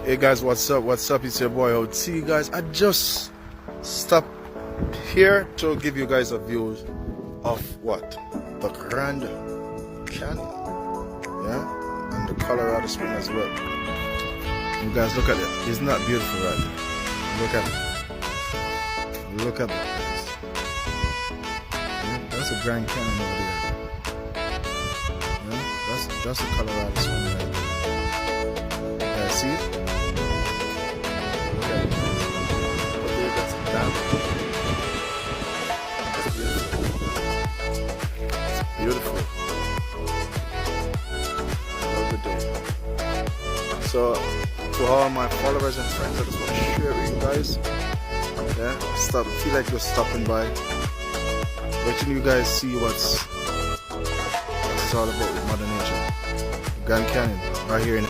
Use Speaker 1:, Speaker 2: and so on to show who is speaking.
Speaker 1: Hey guys, what's up? What's up? It's your boy OT, guys. I just stopped here to give you guys a view of what? The Grand Canyon. Yeah? And the Colorado Spring as well. You guys look at it. Isn't that beautiful, right? Look at it. Look at it, guys. Yeah, that's a Grand Canyon over there. Yeah? That's the Colorado Spring right there. Yeah, see it? Beautiful. Love the day. So, to all my followers and friends, I just want to share with you guys. Yeah, feel like just stopping by, letting you guys see what it's all about with Mother Nature. Grand Canyon, right here in